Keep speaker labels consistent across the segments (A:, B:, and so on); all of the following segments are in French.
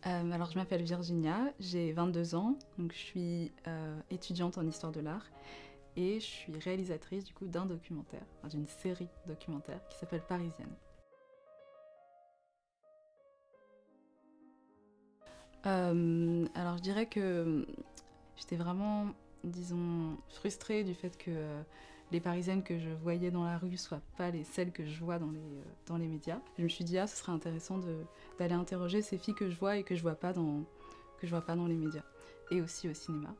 A: Alors je m'appelle Virginia, j'ai 22 ans, donc je suis étudiante en histoire de l'art et je suis réalisatrice du coup d'un documentaire, enfin, d'une série documentaire qui s'appelle Parisienne. Alors je dirais que j'étais vraiment, disons, frustrée du fait que les Parisiennes que je voyais dans la rue ne soient pas celles que je vois dans les médias. Je me suis dit, ah, ce serait intéressant d'aller interroger ces filles que je vois et que je vois pas dans les médias, et aussi au cinéma.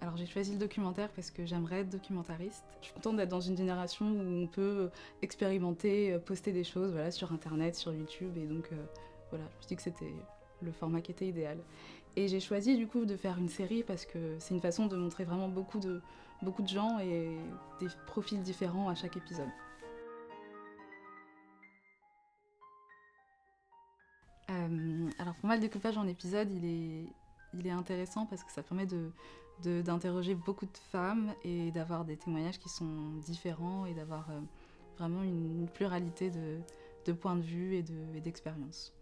A: Alors j'ai choisi le documentaire parce que j'aimerais être documentariste. Je suis contente d'être dans une génération où on peut expérimenter, poster des choses voilà, sur internet, sur YouTube, et donc voilà, je me suis dit que c'était le format qui était idéal. Et j'ai choisi du coup de faire une série parce que c'est une façon de montrer vraiment beaucoup de gens et des profils différents à chaque épisode. Alors pour moi le découpage en épisodes il est intéressant parce que ça permet d'interroger beaucoup de femmes et d'avoir des témoignages qui sont différents et d'avoir vraiment une pluralité de points de vue et d'expériences.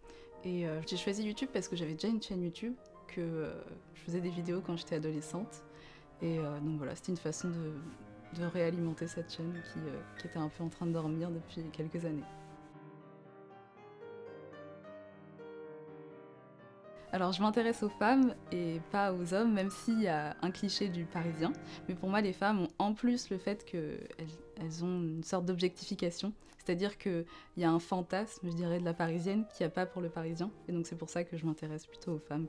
A: Et j'ai choisi YouTube parce que j'avais déjà une chaîne YouTube, que je faisais des vidéos quand j'étais adolescente. Et donc voilà, c'était une façon de réalimenter cette chaîne qui était un peu en train de dormir depuis quelques années. Alors je m'intéresse aux femmes et pas aux hommes, même s'il y a un cliché du parisien. Mais pour moi, les femmes ont en plus le fait qu'elles ont une sorte d'objectification. C'est-à-dire qu'il y a un fantasme, je dirais, de la parisienne qu'il n'y a pas pour le parisien. Et donc c'est pour ça que je m'intéresse plutôt aux femmes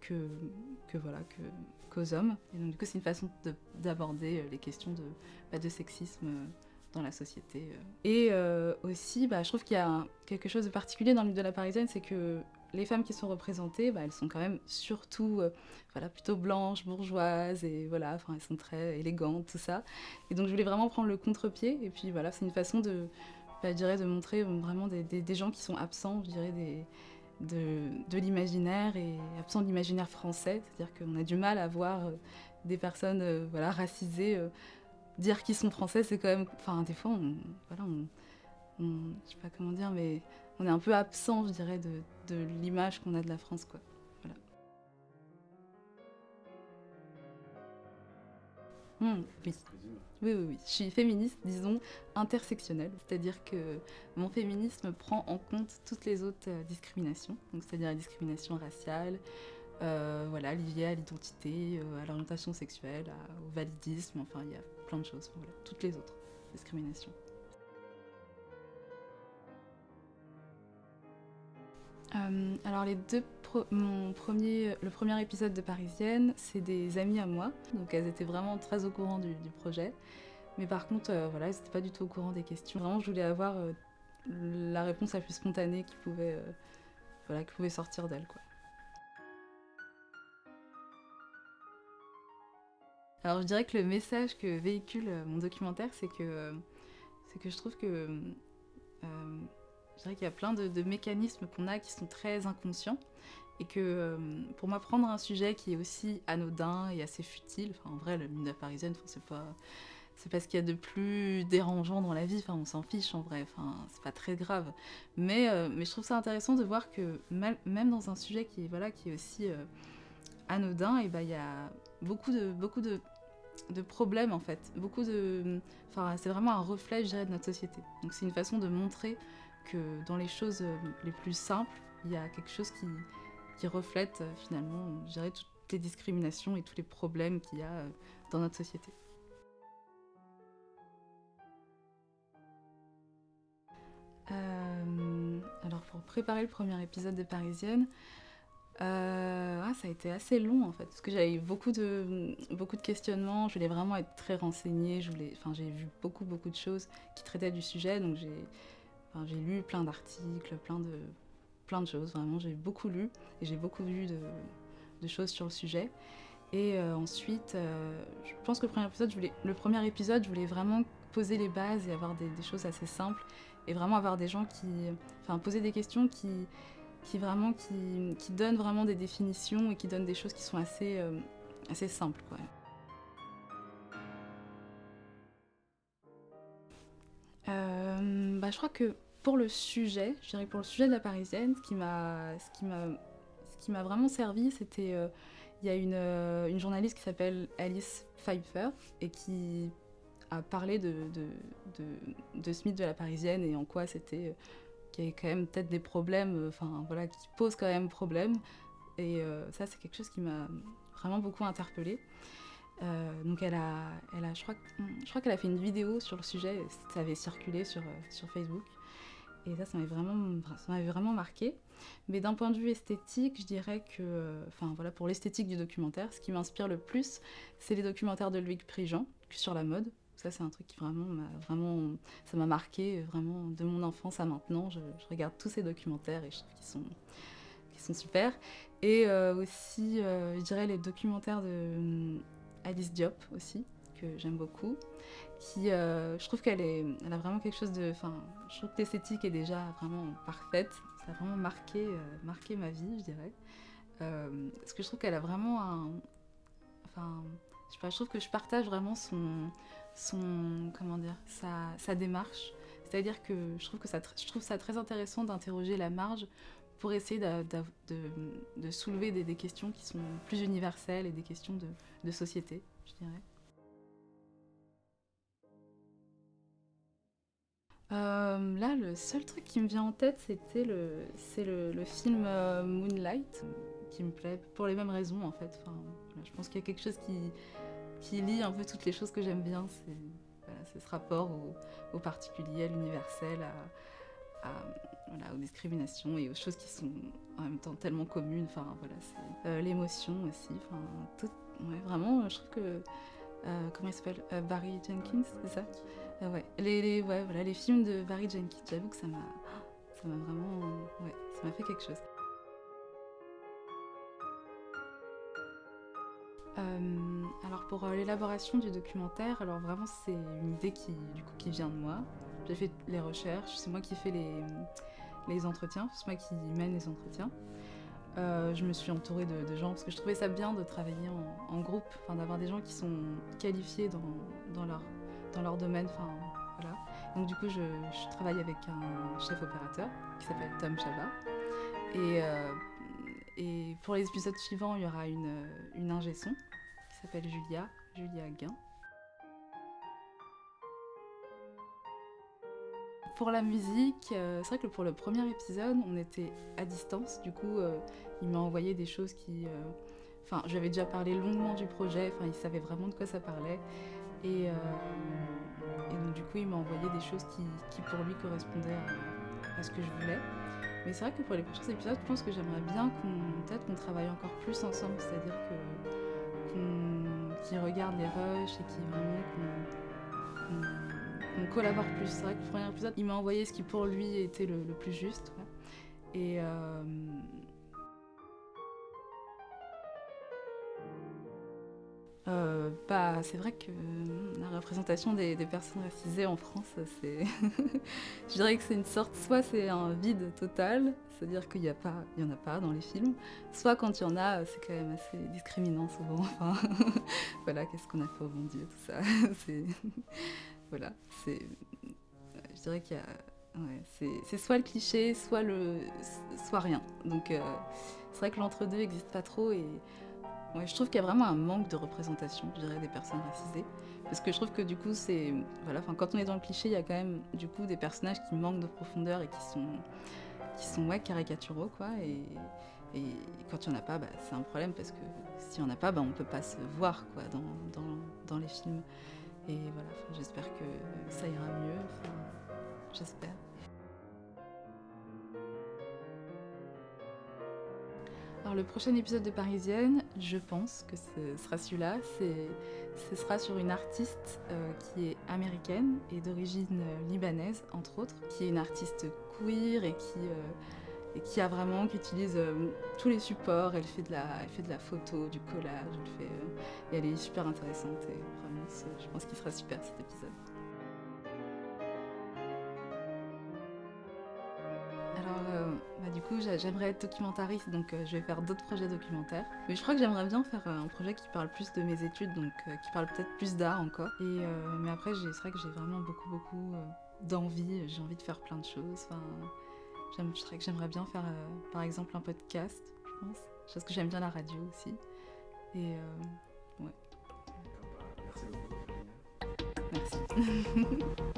A: qu'aux hommes. Et donc du coup, c'est une façon d'aborder les questions de sexisme dans la société. Et aussi, je trouve qu'il y a quelque chose de particulier dans le mythe de la parisienne, c'est que les femmes qui sont représentées, elles sont quand même surtout plutôt blanches, bourgeoises, et voilà, elles sont très élégantes, tout ça. Et donc je voulais vraiment prendre le contre-pied, et puis voilà, c'est une façon je dirais, de montrer vraiment des gens qui sont absents, je dirais, de l'imaginaire, et absents de l'imaginaire français, c'est-à-dire qu'on a du mal à voir des personnes racisées dire qu'ils sont français, c'est quand même, enfin des fois je sais pas comment dire, mais on est un peu absent, je dirais, de l'image qu'on a de la France, quoi. Voilà. Oui. Oui. Je suis féministe, disons, intersectionnelle, c'est-à-dire que mon féminisme prend en compte toutes les autres discriminations, donc c'est-à-dire la discrimination raciale, liée à l'identité, à l'orientation sexuelle, au validisme, enfin il y a plein de choses, voilà, toutes les autres discriminations. Alors le premier épisode de Parisienne, c'est des amies à moi, donc elles étaient vraiment très au courant du projet. Mais par contre, elles n'étaient pas du tout au courant des questions. Vraiment, je voulais avoir la réponse la plus spontanée qui pouvait sortir d'elles, quoi. Alors je dirais que le message que véhicule mon documentaire, c'est que je trouve que je dirais qu'il y a plein de mécanismes qu'on a qui sont très inconscients, et que pour moi, prendre un sujet qui est aussi anodin et assez futile, en vrai, le mythe de la parisienne, c'est pas ce qu'il y a de plus dérangeant dans la vie, on s'en fiche en vrai, c'est pas très grave. Mais je trouve ça intéressant de voir que même dans un sujet qui est aussi anodin, et il y a beaucoup de problèmes en fait. C'est vraiment un reflet, je dirais, de notre société. Donc c'est une façon de montrer que dans les choses les plus simples, il y a quelque chose qui reflète finalement, je dirais, toutes les discriminations et tous les problèmes qu'il y a dans notre société. Alors pour préparer le premier épisode de Parisienne, ça a été assez long en fait, parce que j'avais eu beaucoup de questionnements, je voulais vraiment être très renseignée, j'ai vu beaucoup de choses qui traitaient du sujet, donc j'ai lu plein d'articles, plein de choses, vraiment j'ai beaucoup lu, et j'ai beaucoup vu de choses sur le sujet. Et ensuite, je pense que le premier épisode, je voulais vraiment poser les bases et avoir des choses assez simples, et vraiment avoir des gens poser des questions qui donnent vraiment des définitions et qui donnent des choses qui sont assez simples, quoi. Je crois que pour le sujet, je dirais que pour le sujet de la Parisienne, ce qui m'a vraiment servi, c'était... il y a une journaliste qui s'appelle Alice Pfeiffer et qui a parlé de ce mythe de la Parisienne et en quoi c'était... qu'il y avait quand même peut-être des problèmes, enfin voilà, qui posent quand même problème. Et ça, c'est quelque chose qui m'a vraiment beaucoup interpellée. Donc je crois qu'elle a fait une vidéo sur le sujet, ça avait circulé sur Facebook. Et ça m'avait vraiment marqué. Mais d'un point de vue esthétique, je dirais que, pour l'esthétique du documentaire, ce qui m'inspire le plus, c'est les documentaires de Loïc Prigent sur la mode. Ça, c'est un truc qui ça m'a marqué vraiment de mon enfance à maintenant. Je regarde tous ces documentaires et je trouve qu'ils sont super. Et aussi, je dirais les documentaires de Alice Diop aussi, que j'aime beaucoup. Je trouve elle a vraiment quelque chose de... je trouve que l'esthétique est déjà vraiment parfaite. Ça a vraiment marqué ma vie, je dirais. Parce que je trouve qu'elle a vraiment je sais pas, je trouve que je partage vraiment sa démarche. C'est-à-dire que je trouve ça très intéressant d'interroger la marge pour essayer de soulever des questions qui sont plus universelles et des questions de société, je dirais. Là, le seul truc qui me vient en tête, c'est le film Moonlight, qui me plaît pour les mêmes raisons en fait. Je pense qu'il y a quelque chose qui lie un peu toutes les choses que j'aime bien. C'est ce rapport au particulier, à l'universel, aux discriminations et aux choses qui sont en même temps tellement communes. C'est l'émotion aussi. Vraiment, je trouve que comment il s'appelle, Barry Jenkins, c'est ça? Les films de Barry Jenkins, j'avoue que ça m'a vraiment... ça m'a fait quelque chose. Alors pour l'élaboration du documentaire, alors vraiment c'est une idée qui vient de moi. J'ai fait les recherches, c'est moi qui fais les entretiens, c'est moi qui mène les entretiens. Je me suis entourée de gens parce que je trouvais ça bien de travailler en groupe, d'avoir des gens qui sont qualifiés dans leur domaine. Voilà. Donc du coup, je travaille avec un chef opérateur qui s'appelle Tom Chaba. Et pour les épisodes suivants, il y aura une ingé son qui s'appelle Julia Guin. Pour la musique, c'est vrai que pour le premier épisode, on était à distance. Du coup, il m'a envoyé des choses qui... je lui avais déjà parlé longuement du projet, il savait vraiment de quoi ça parlait. Et donc du coup, il m'a envoyé des choses qui pour lui correspondaient à ce que je voulais. Mais c'est vrai que pour les prochains épisodes, je pense que j'aimerais bien qu'on travaille encore plus ensemble, c'est-à-dire qu'il regarde les rushs et qu'on collabore plus. C'est vrai que le premier épisode, il m'a envoyé ce qui pour lui était le plus juste. Ouais. Et c'est vrai que la représentation des personnes racisées en France, c'est... je dirais que c'est une sorte... Soit c'est un vide total, c'est-à-dire qu'il y en a pas dans les films, soit quand il y en a, c'est quand même assez discriminant souvent. Voilà, qu'est-ce qu'on a fait au bon Dieu, tout ça. Voilà, je dirais qu'il y a... c'est soit le cliché, soit rien. Donc c'est vrai que l'entre-deux n'existe pas trop et... je trouve qu'il y a vraiment un manque de représentation, je dirais, des personnes racisées. Parce que je trouve que du coup, quand on est dans le cliché, il y a quand même du coup des personnages qui manquent de profondeur et qui sont caricaturaux, quoi. Et quand il n'y en a pas, c'est un problème parce que s'il n'y en a pas, on ne peut pas se voir, quoi, dans les films. Et voilà, j'espère que ça ira mieux, j'espère. Alors le prochain épisode de Parisienne, je pense que ce sera celui-là. Ce sera sur une artiste qui est américaine et d'origine libanaise, entre autres, qui est une artiste queer et qui utilise tous les supports. Elle fait de la photo, du collage, et elle est super intéressante. Et vraiment, je pense qu'il sera super cet épisode. Du coup, j'aimerais être documentariste, donc je vais faire d'autres projets documentaires. Mais je crois que j'aimerais bien faire un projet qui parle plus de mes études, donc qui parle peut-être plus d'art encore. Mais après, c'est vrai que j'ai vraiment beaucoup d'envie, j'ai envie de faire plein de choses. Enfin, je dirais que j'aimerais bien faire, par exemple, un podcast, je pense. Parce que j'aime bien la radio aussi. Et ouais.
B: Merci beaucoup.
A: Merci.